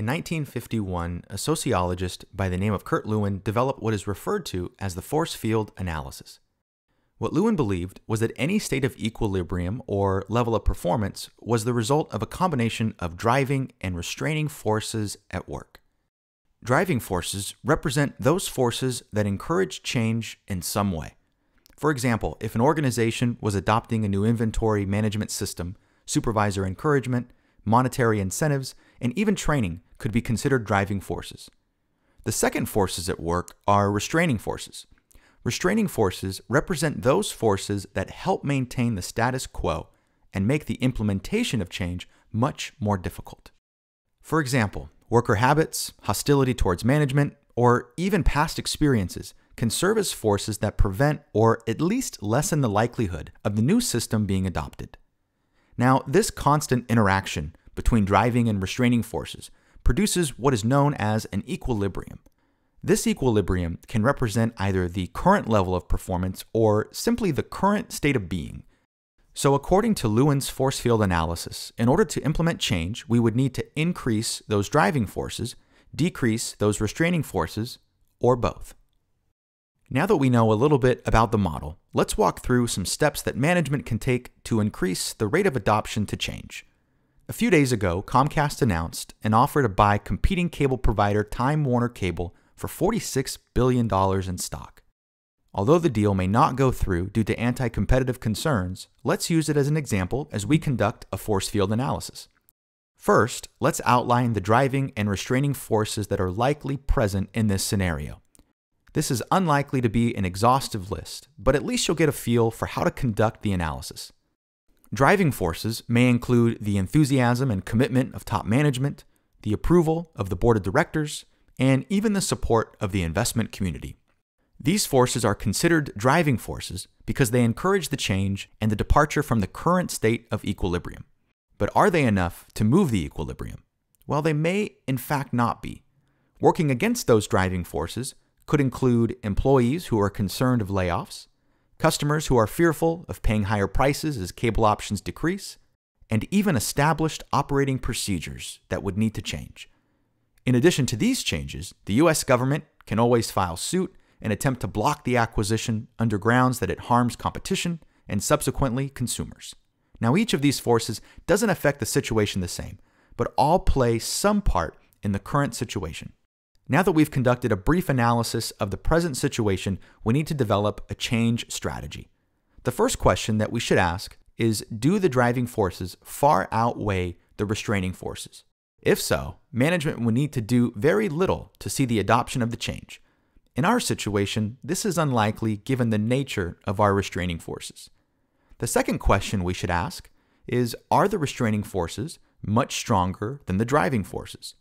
In 1951, a sociologist by the name of Kurt Lewin developed what is referred to as the force field analysis. What Lewin believed was that any state of equilibrium or level of performance was the result of a combination of driving and restraining forces at work. Driving forces represent those forces that encourage change in some way. For example, if an organization was adopting a new inventory management system, supervisor encouragement, monetary incentives, and even training could be considered driving forces. The second forces at work are restraining forces. Restraining forces represent those forces that help maintain the status quo and make the implementation of change much more difficult. For example, worker habits, hostility towards management, or even past experiences can serve as forces that prevent or at least lessen the likelihood of the new system being adopted. Now, this constant interaction between driving and restraining forces produces what is known as an equilibrium. This equilibrium can represent either the current level of performance or simply the current state of being. So according to Lewin's force field analysis, in order to implement change, we would need to increase those driving forces, decrease those restraining forces, or both. Now that we know a little bit about the model, let's walk through some steps that management can take to increase the rate of adoption to change. A few days ago, Comcast announced an offer to buy competing cable provider Time Warner Cable for $46 billion in stock. Although the deal may not go through due to anti-competitive concerns, let's use it as an example as we conduct a force field analysis. First, let's outline the driving and restraining forces that are likely present in this scenario. This is unlikely to be an exhaustive list, but at least you'll get a feel for how to conduct the analysis. Driving forces may include the enthusiasm and commitment of top management, the approval of the board of directors, and even the support of the investment community. These forces are considered driving forces because they encourage the change and the departure from the current state of equilibrium. But are they enough to move the equilibrium? Well, they may in fact not be. Working against those driving forces could include employees who are concerned of layoffs, customers who are fearful of paying higher prices as cable options decrease, and even established operating procedures that would need to change. In addition to these changes, the U.S. government can always file suit and attempt to block the acquisition under grounds that it harms competition and subsequently consumers. Now, each of these forces doesn't affect the situation the same, but all play some part in the current situation. Now that we've conducted a brief analysis of the present situation, we need to develop a change strategy. The first question that we should ask is, do the driving forces far outweigh the restraining forces? If so, management will need to do very little to see the adoption of the change. In our situation, this is unlikely given the nature of our restraining forces. The second question we should ask is, are the restraining forces much stronger than the driving forces?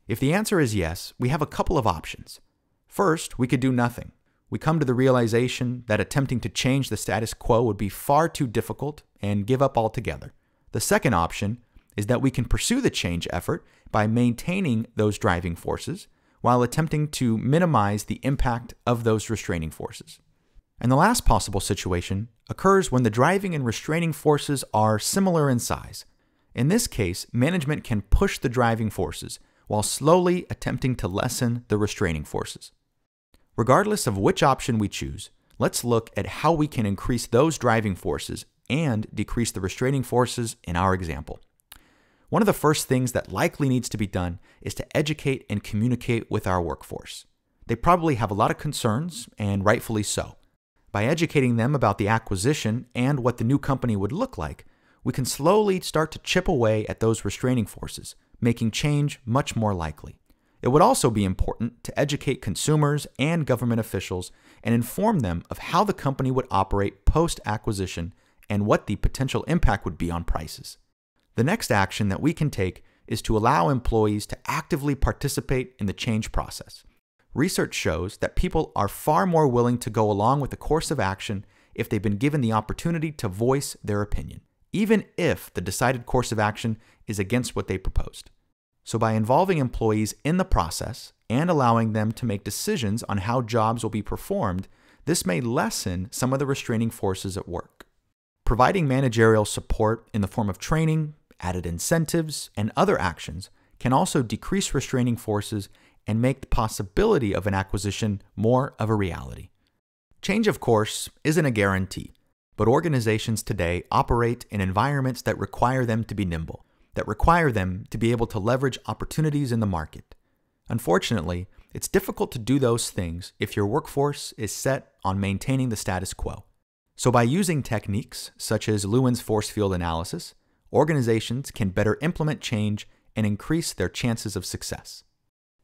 If the answer is yes, we have a couple of options. First, we could do nothing. We come to the realization that attempting to change the status quo would be far too difficult and give up altogether. The second option is that we can pursue the change effort by maintaining those driving forces while attempting to minimize the impact of those restraining forces. And the last possible situation occurs when the driving and restraining forces are similar in size. In this case, management can push the driving forces while slowly attempting to lessen the restraining forces. Regardless of which option we choose, let's look at how we can increase those driving forces and decrease the restraining forces in our example. One of the first things that likely needs to be done is to educate and communicate with our workforce. They probably have a lot of concerns, and rightfully so. By educating them about the acquisition and what the new company would look like, we can slowly start to chip away at those restraining forces, making change much more likely. It would also be important to educate consumers and government officials and inform them of how the company would operate post-acquisition and what the potential impact would be on prices. The next action that we can take is to allow employees to actively participate in the change process. Research shows that people are far more willing to go along with the course of action if they've been given the opportunity to voice their opinion, even if the decided course of action is against what they proposed. So by involving employees in the process and allowing them to make decisions on how jobs will be performed, this may lessen some of the restraining forces at work. Providing managerial support in the form of training, added incentives, and other actions can also decrease restraining forces and make the possibility of an acquisition more of a reality. Change, of course, isn't a guarantee, but organizations today operate in environments that require them to be nimble, that require them to be able to leverage opportunities in the market. Unfortunately, it's difficult to do those things if your workforce is set on maintaining the status quo. So by using techniques such as Lewin's force field analysis, organizations can better implement change and increase their chances of success.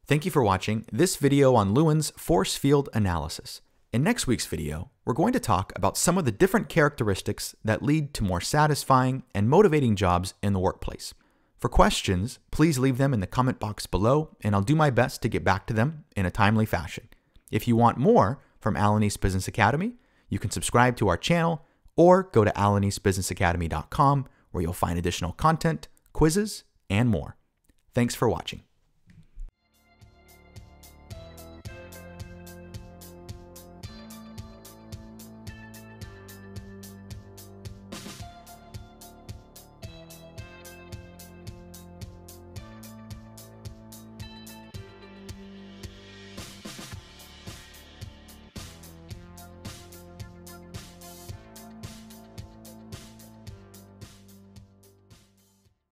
Thank you for watching this video on Lewin's force field analysis. In next week's video, we're going to talk about some of the different characteristics that lead to more satisfying and motivating jobs in the workplace. For questions, please leave them in the comment box below, and I'll do my best to get back to them in a timely fashion. If you want more from Alanis Business Academy, you can subscribe to our channel or go to alanisbusinessacademy.com, where you'll find additional content, quizzes, and more. Thanks for watching.